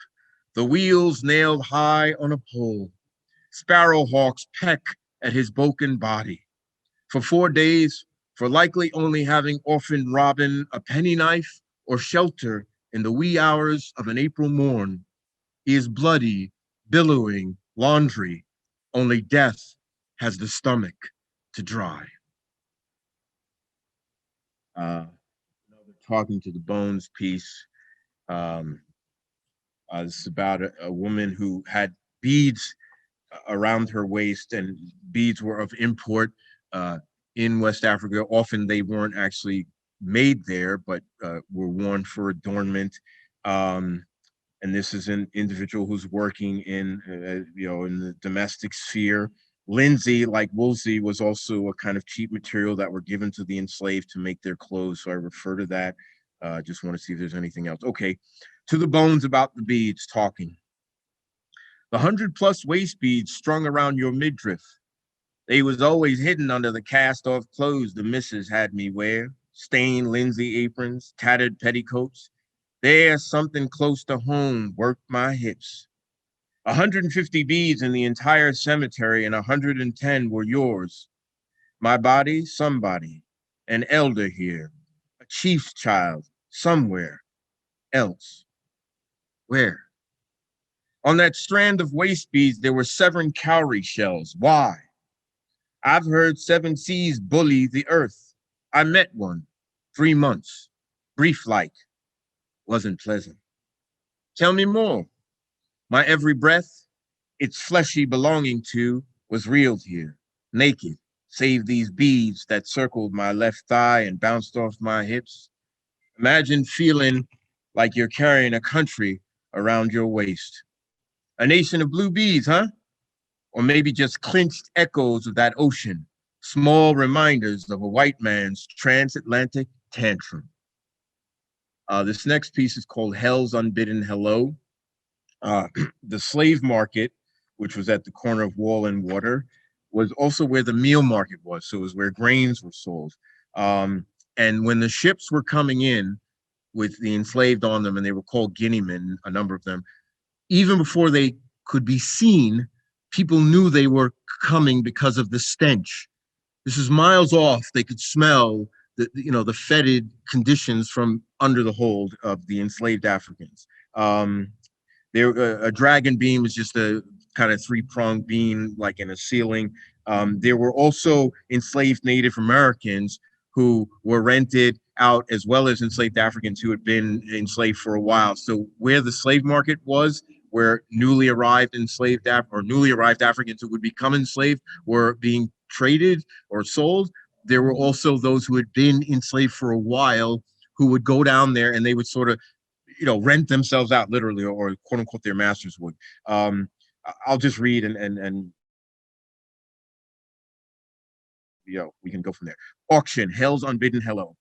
the wheels nailed high on a pole. Sparrowhawks peck at his broken body. For 4 days, for likely only having orphaned Robin a penny knife or shelter in the wee hours of an April morn, he is bloody, billowing laundry. Only death has the stomach to dry. Talking to the Bones piece. It's about a woman who had beads around her waist, and beads were of import in West Africa. Often they weren't actually made there, but were worn for adornment. And this is an individual who's working in the domestic sphere. Lindsay, like Woolsey, was also a kind of cheap material that were given to the enslaved to make their clothes. So I refer to that. Just want to see if there's anything else. Okay, to the Bones about the beads talking. The 100+ waist beads strung around your midriff. They was always hidden under the cast-off clothes the missus had me wear. Stained linsey aprons, tattered petticoats. There's something close to home worked my hips. 150 beads in the entire cemetery, and 110 were yours. My body, somebody, an elder here, a chief's child, somewhere else. Where? On that strand of waist beads, there were 7 cowrie shells. Why? I've heard 7 seas bully the earth. I met one, 3 months, brief like, wasn't pleasant. Tell me more. My every breath, its fleshy belonging to, was reeled here, naked, save these beads that circled my left thigh and bounced off my hips. Imagine feeling like you're carrying a country around your waist. A nation of blue beads, huh? Or maybe just clinched echoes of that ocean, small reminders of a white man's transatlantic tantrum. This next piece is called Hell's Unbidden Hello. The slave market, which was at the corner of Wall and Water, was also where the meal market was. So it was where grains were sold. And when the ships were coming in with the enslaved on them, and they were called Guineamen, a number of them, even before they could be seen, people knew they were coming because of the stench. This is miles off. They could smell the fetid conditions from under the hold of the enslaved Africans. A dragon beam is just a kind of 3-pronged beam, like in a ceiling. There were also enslaved Native Americans who were rented out, as well as enslaved Africans who had been enslaved for a while. So where the slave market was where newly arrived Africans who would become enslaved were being traded or sold. There were also those who had been enslaved for a while who would go down there and they would sort of, rent themselves out literally, or quote unquote, their masters would. I'll just read and we can go from there. Auction, hell's unbidden hello.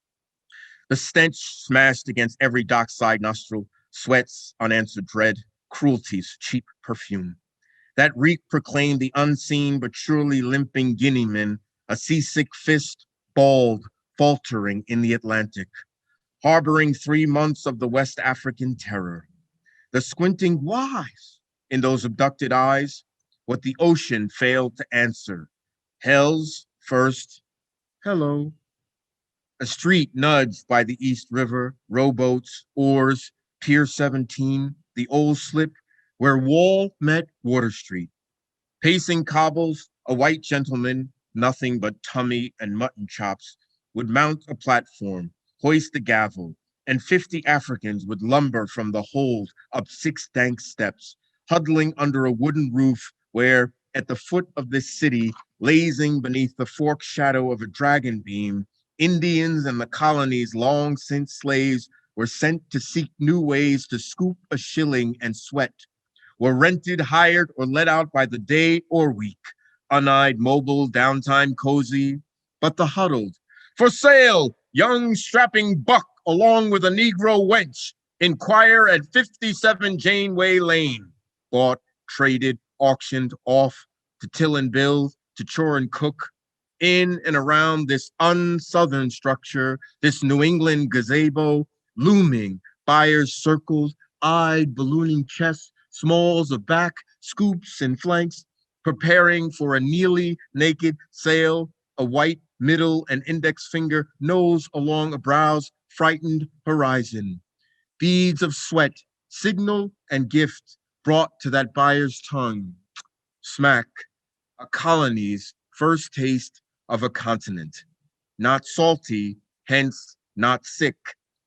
The stench smashed against every dockside nostril, sweats, unanswered dread, cruelty's cheap perfume. That reek proclaimed the unseen but surely limping Guineaman, a seasick fist, bald, faltering in the Atlantic, harboring 3 months of the West African terror. The squinting whys in those abducted eyes, what the ocean failed to answer. Hell's first hello. A street nudged by the East River, rowboats, oars, Pier 17, the old slip, where Wall met Water Street. Pacing cobbles, a white gentleman, nothing but tummy and mutton chops, would mount a platform, hoist the gavel, and 50 Africans would lumber from the hold up 6 dank steps, huddling under a wooden roof where, at the foot of this city, lazing beneath the forked shadow of a dragon beam, Indians and the colony's long since slaves were sent to seek new ways to scoop a shilling and sweat, were rented, hired, or let out by the day or week, uneyed, mobile, downtime, cozy, but the huddled. For sale, young strapping buck along with a Negro wench, inquire at 57 Janeway Lane. Bought, traded, auctioned off, to till and build, to chore and cook, in and around this un-Southern structure, this New England gazebo, looming, buyers circled, eyed, ballooning chests, smalls of back, scoops and flanks, preparing for a nearly naked sale, a white middle and index finger nose along a brow's frightened horizon. Beads of sweat, signal and gift brought to that buyer's tongue. Smack, a colony's first taste of a continent. Not salty, hence not sick.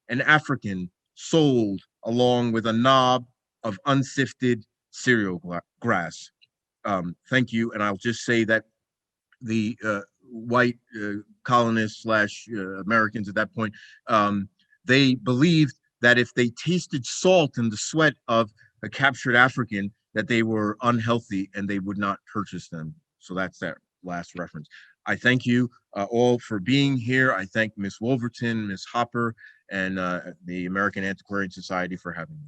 An African sold along with a knob of unsifted cereal grass. Thank you. And I'll just say that the white colonists slash Americans at that point, they believed that if they tasted salt in the sweat of a captured African, that they were unhealthy and they would not purchase them. So that's that last reference. I thank you all for being here. I thank Ms. Wolverton, Ms. Hopper, and the American Antiquarian Society for having me.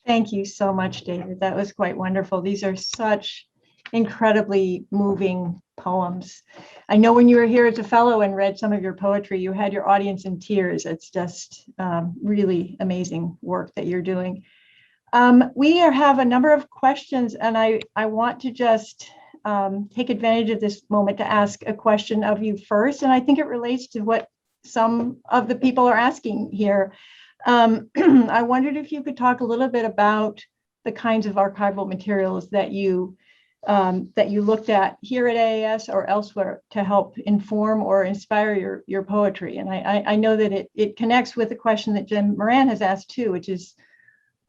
Thank you so much, David. That was quite wonderful. These are such incredibly moving poems. I know when you were here as a fellow and read some of your poetry, you had your audience in tears. It's just really amazing work that you're doing. We have a number of questions, and I want to just take advantage of this moment to ask a question of you first. And I think it relates to what some of the people are asking here. I wondered if you could talk a little bit about the kinds of archival materials that you looked at here at AAS or elsewhere to help inform or inspire your poetry. And I know that it connects with the question that Jim Moran has asked too, which is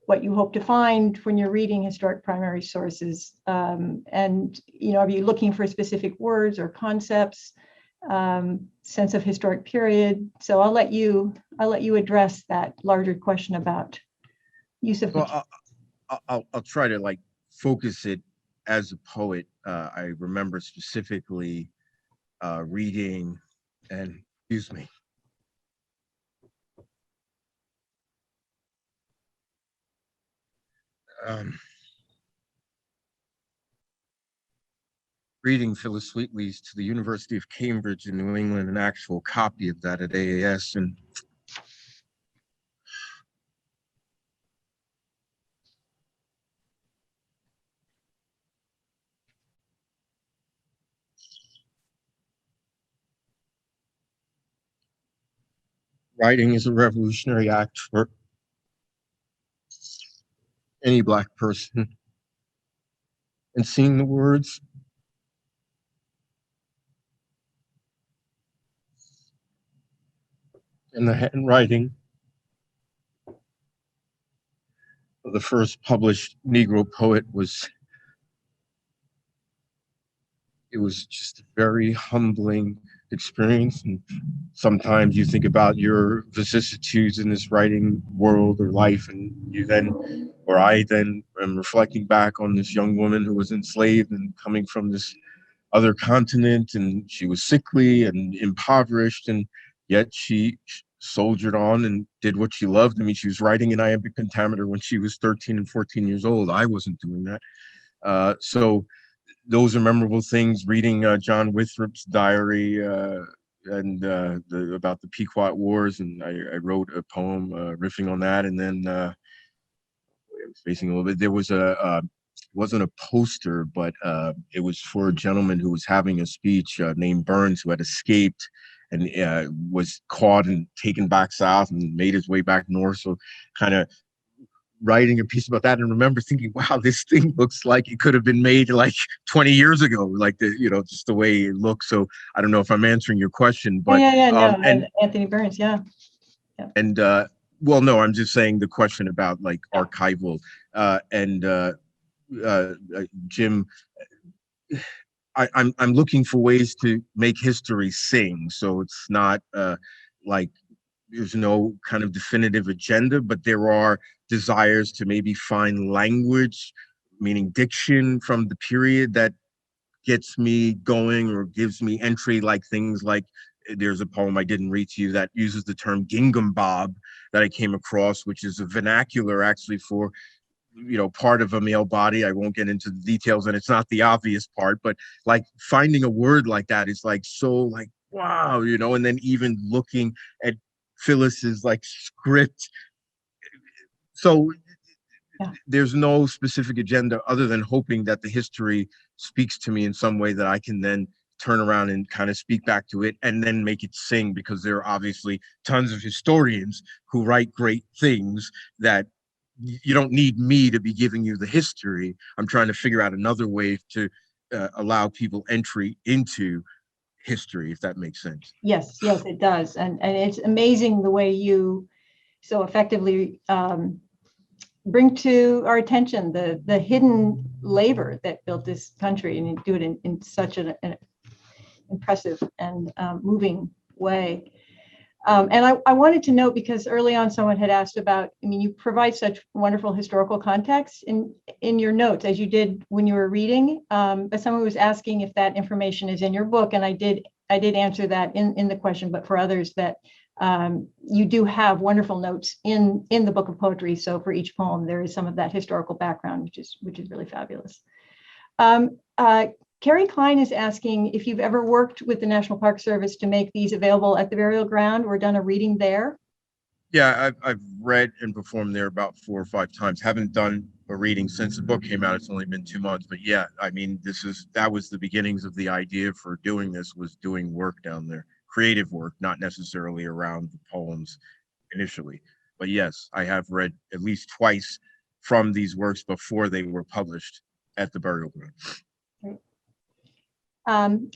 what you hope to find when you're reading historic primary sources. And, are you looking for specific words or concepts, sense of historic period? So I'll let you address that larger question about use of. Well, I'll try to focus it as a poet. I remember specifically reading and excuse me. Reading Phyllis Wheatley's To the University of Cambridge in New England, an actual copy of that at AAS, and writing is a revolutionary act for any Black person, and seeing the words and the handwriting the first published Negro poet it was just a very humbling experience. And sometimes you think about your vicissitudes in this writing world or life, and I then am reflecting back on this young woman who was enslaved and coming from this other continent, and she was sickly and impoverished, and yet she soldiered on and did what she loved. I mean, she was writing in iambic pentameter when she was 13 and 14 years old. I wasn't doing that. So those are memorable things. Reading John Winthrop's diary and about the Pequot Wars, and I wrote a poem riffing on that. And then I was facing a little bit. There was wasn't a poster, but it was for a gentleman who was having a speech named Burns, who had escaped and was caught and taken back south and made his way back north. So kind of writing a piece about that, and remember thinking, wow, this thing looks like it could have been made like 20 years ago, like just the way it looks. So I don't know if I'm answering your question, but no, and Anthony Burns, yeah. And well, no, I'm just saying the question about like archival and Jim, I'm looking for ways to make history sing. So it's not like there's no kind of definitive agenda, but there are desires to maybe find language, meaning diction from the period that gets me going or gives me entry, like things like there's a poem I didn't read to you that uses the term gingham bob that I came across, which is a vernacular actually for part of a male body. I won't get into the details, and it's not the obvious part, but like finding a word like that is like so like wow, and then even looking at Phyllis's like script. So there's no specific agenda other than hoping that the history speaks to me in some way that I can then turn around and kind of speak back to it and then make it sing, because there are obviously tons of historians who write great things that you don't need me to be giving you the history. I'm trying to figure out another way to allow people entry into history, if that makes sense. Yes, it does. And it's amazing the way you so effectively bring to our attention the hidden labor that built this country, and you do it in such an impressive and moving way. And I wanted to note, because early on someone had asked about, you provide such wonderful historical context in your notes, as you did when you were reading, but someone was asking if that information is in your book, and I did answer that in the question, but for others that you do have wonderful notes in the book of poetry. So for each poem, there is some of that historical background, which is really fabulous. Carrie Klein is asking if you've ever worked with the National Park Service to make these available at the burial ground or done a reading there. Yeah, I've read and performed there about 4 or 5 times. Haven't done a reading since the book came out. It's only been 2 months, but yeah, that was the beginnings of the idea for doing this, was doing work down there, creative work, not necessarily around the poems initially. But yes, I have read at least twice from these works before they were published at the burial ground.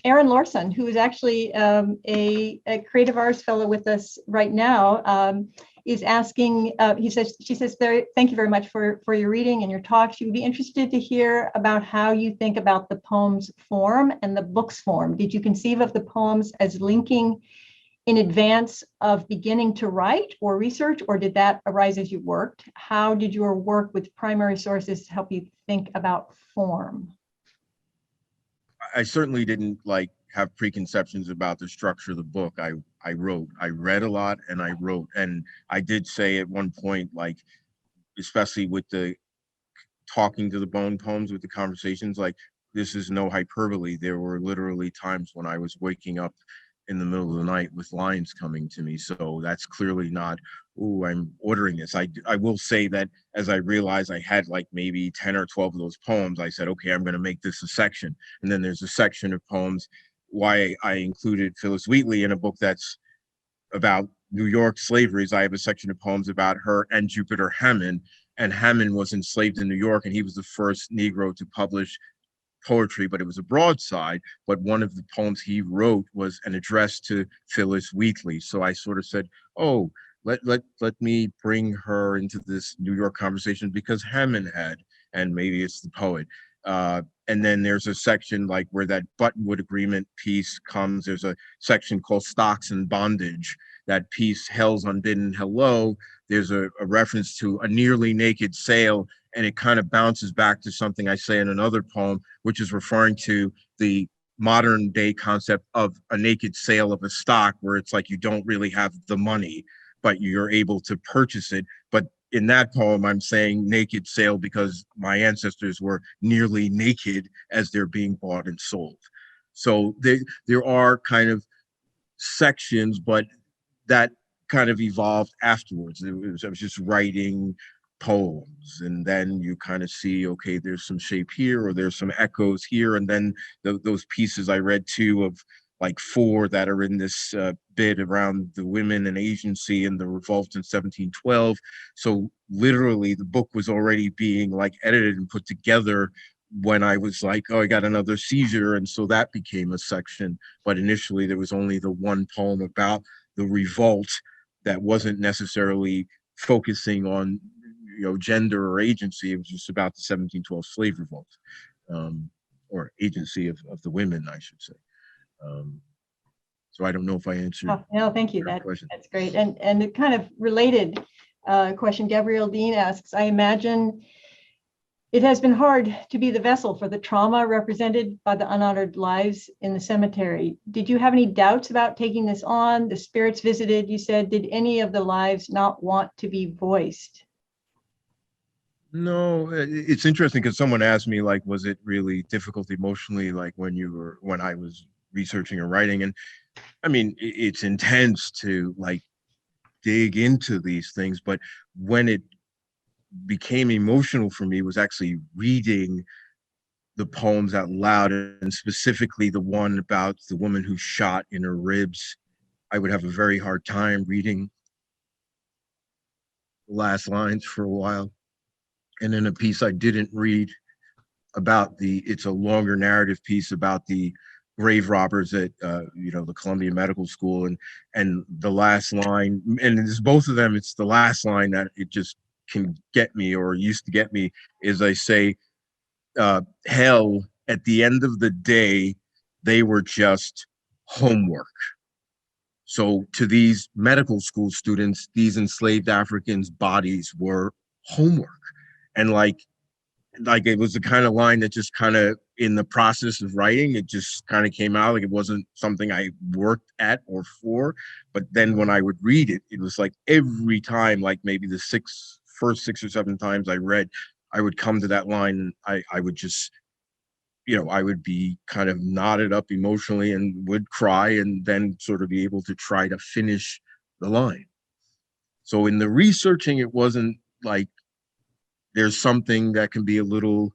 Aaron Larson, who is actually a creative arts fellow with us right now, is asking, she says, thank you very much for your reading and your talk. She would be interested to hear about how you think about the poem's form and the book's form. Did you conceive of the poems as linking in advance of beginning to write or research, or did that arise as you worked? How did your work with primary sources help you think about form? I certainly didn't have preconceptions about the structure of the book. I read a lot and I wrote, and I did say at one point, especially with the talking to the bone poems, with the conversations, this is no hyperbole. There were literally times when I was waking up in the middle of the night with lines coming to me. So that's clearly not, oh, I'm ordering this. I will say that as I realized I had maybe 10 or 12 of those poems, I said, okay, I'm going to make this a section. And then there's a section of poems. Why I included Phyllis Wheatley in a book that's about New York slavery is I have a section of poems about her and Jupiter Hammond. And Hammond was enslaved in New York, and he was the first Negro to publish poetry, but it was a broadside. But one of the poems he wrote was an address to Phyllis Wheatley. So I sort of said, oh, let me bring her into this New York conversation because Hammond had, and maybe it's the poet. And then there's a section like where that Buttonwood Agreement piece comes. There's a section called Stocks and Bondage. That piece, Hell's Unbidden Hello. There's a reference to a nearly naked sail, and it kind of bounces back to something I say in another poem, which is referring to the modern day concept of a naked sale of a stock, where it's like you don't really have the money, but you're able to purchase it. But in that poem, I'm saying naked sale because my ancestors were nearly naked as they're being bought and sold. So there are kind of sections, but that kind of evolved afterwards. I was just writing poems, and then you kind of see, okay, there's some shape here, or there's some echoes here, and then those pieces I read too of like 4 that are in this bit around the women and agency and the revolt in 1712. So literally the book was already being like edited and put together when I was like, oh, I got another seizure. And so that became a section. But initially there was only the one poem about the revolt that wasn't necessarily focusing on, gender or agency. It was just about the 1712 slave revolt, or agency of the women, I should say. So I don't know if I answered. Oh, no, thank you. That's great. And it kind of related question, Gabrielle Dean asks, I imagine it has been hard to be the vessel for the trauma represented by the unhonored lives in the cemetery. Did you have any doubts about taking this on? The spirits visited, you said, did any of the lives not want to be voiced? No, it's interesting because someone asked me, like, was it really difficult emotionally, like when I was researching or writing? And I mean, it's intense to like dig into these things, but when it became emotional for me was actually reading the poems out loud, and specifically the one about the woman who shot in her ribs. I would have a very hard time reading the last lines for a while. And then a piece I didn't read about it's a longer narrative piece about the grave robbers at the Columbia Medical School, and the last line, and it's both of them, it's the last line that it just can get me, or used to get me, is I say, hell, at the end of the day, they were just homework. So to these medical school students, these enslaved Africans' bodies were homework. And like it was the kind of line that just kind of, in the process of writing, it just kind of came out. Like it wasn't something I worked at or for, but then when I would read it, it was like every time, like maybe the first 6 or 7 times I read, I would come to that line, and I would just, I would be kind of knotted up emotionally and would cry, and then sort of be able to try to finish the line. So in the researching, it wasn't like there's something that can be a little,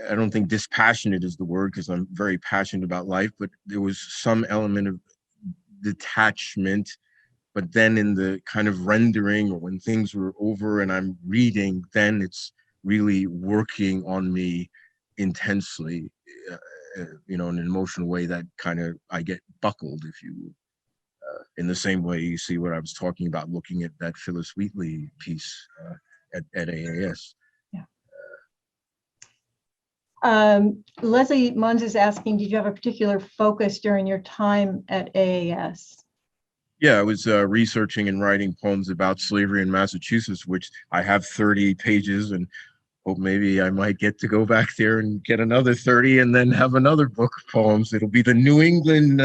I don't think dispassionate is the word, because I'm very passionate about life, but there was some element of detachment. But then in the kind of rendering, or when things were over and I'm reading, then it's really working on me intensely, in an emotional way that kind of, I get buckled, if you will. In the same way you see what I was talking about, looking at that Phyllis Wheatley piece at AAS. Yeah. Leslie Munz is asking, did you have a particular focus during your time at AAS? Yeah, I was researching and writing poems about slavery in Massachusetts, which I have 30 pages, and hope maybe I might get to go back there and get another 30 and then have another book of poems. It'll be the New England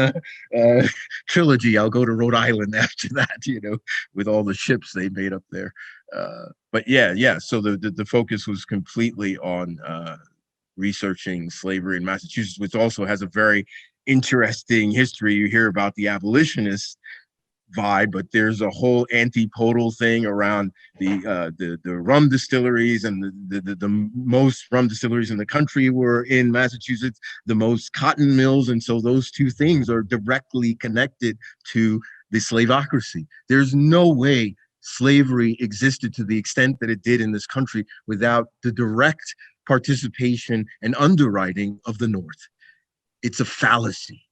trilogy. I'll go to Rhode Island after that, with all the ships they made up there. But yeah. So the focus was completely on researching slavery in Massachusetts, which also has a very interesting history. You hear about the abolitionists vibe, but there's a whole antipodal thing around the rum distilleries, and the most rum distilleries in the country were in Massachusetts, the most cotton mills, and so those two things are directly connected to the slavocracy. There's no way slavery existed to the extent that it did in this country without the direct participation and underwriting of the North. It's a fallacy.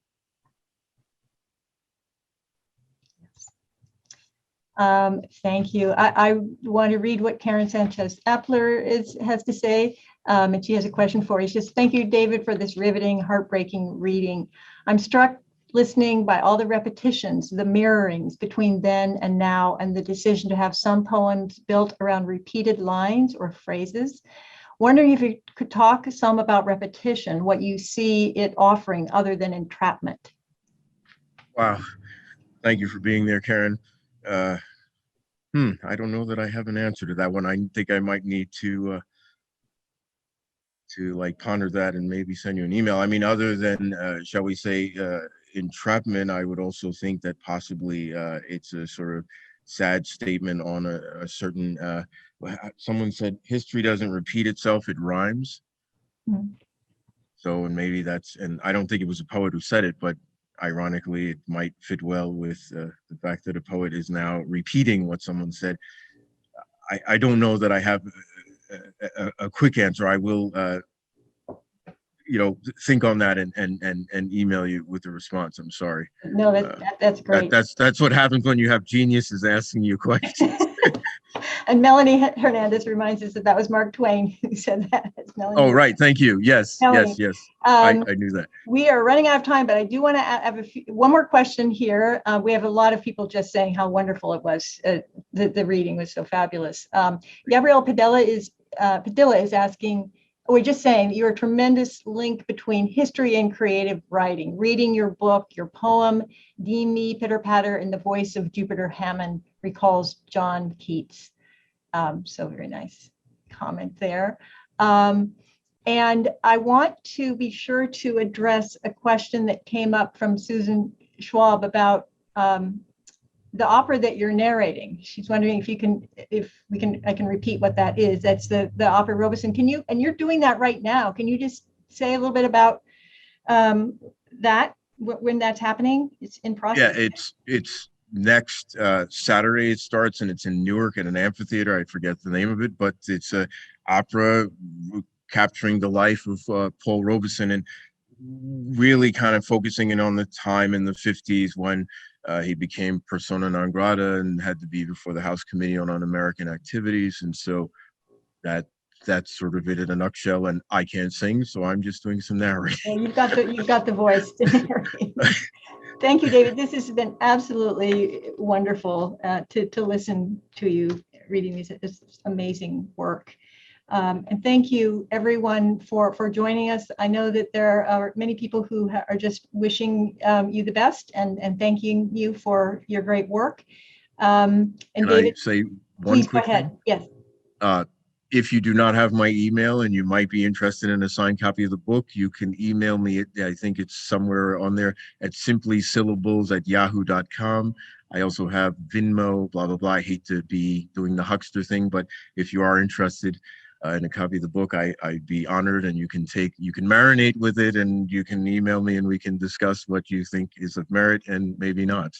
Thank you. I want to read what Karen Sanchez Appler has to say. And she has a question for you. She says, thank you, David, for this riveting, heartbreaking reading. I'm struck listening by all the repetitions, the mirrorings between then and now, and the decision to have some poems built around repeated lines or phrases. Wondering if you could talk some about repetition, what you see it offering other than entrapment. Wow. Thank you for being there, Karen. I don't know that I have an answer to that one. I think I might need to like ponder that and maybe send you an email. I mean, other than, shall we say, entrapment, I would also think that possibly it's a sort of sad statement on a certain, someone said, history doesn't repeat itself, it rhymes. Mm. So, and maybe that's, and I don't think it was a poet who said it, but ironically, it might fit well with the fact that a poet is now repeating what someone said. I don't know that I have a quick answer. I will, think on that and email you with the response. I'm sorry. No, that's great. That's what happens when you have geniuses asking you questions. And Melanie Hernandez reminds us that was Mark Twain who said that. Melanie. Oh, right. Thank you. Yes, Melanie. yes. I knew that. We are running out of time, but I do want to have one more question here. We have a lot of people just saying how wonderful it was. The reading was so fabulous. Gabrielle Padilla is asking, we're just saying you're a tremendous link between history and creative writing. Reading your book, your poem, Dee Me, Pitter Patter, in the voice of Jupiter Hammond recalls John Keats. So very nice comment there. And I want to be sure to address a question that came up from Susan Schwab about the opera that you're narrating. She's wondering I can repeat what that is. That's the opera Robeson. And you're doing that right now. Can you just say a little bit about that, when that's happening? It's in process. Yeah, it's next Saturday it starts, and it's in Newark at an amphitheater. I forget the name of it, but it's a opera capturing the life of Paul Robeson and really kind of focusing in on the time in the 50s when he became persona non grata and had to be before the House Committee on Un-American Activities. And so that's sort of it in a nutshell. And I can't sing, so I'm just doing some narrating. Well, you've got the voice to narrate. Thank you, David. This has been absolutely wonderful to listen to you reading this amazing work. And thank you, everyone, for joining us. I know that there are many people who are just wishing you the best and thanking you for your great work. And Can David, I say one please go quick ahead. thing? Yes. If you do not have my email and you might be interested in a signed copy of the book, you can email me. I think it's somewhere on there at simplysyllables@yahoo.com. I also have Venmo, blah, blah, blah. I hate to be doing the huckster thing, but if you are interested in a copy of the book, I'd be honored, and you can marinate with it, and you can email me and we can discuss what you think is of merit and maybe not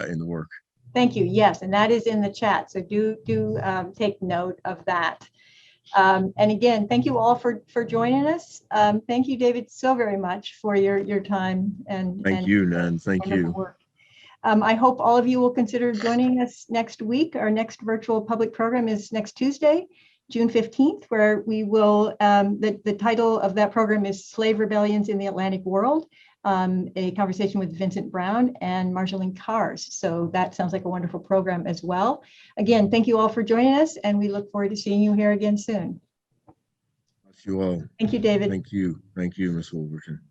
in the work. Thank you. Yes, and that is in the chat. So do take note of that. And again, thank you all for joining us. Thank you, David, so very much for your time and Thank you, Nan. Thank you. Work. I hope all of you will consider joining us next week. Our next virtual public program is next Tuesday, June 15th, where we will, the title of that program is Slave Rebellions in the Atlantic World, a conversation with Vincent Brown and Marjolaine Kars. So that sounds like a wonderful program as well. Again, thank you all for joining us, and we look forward to seeing you here again soon. Bless you all. Thank you, David. Thank you. Thank you, Ms. Wolverton.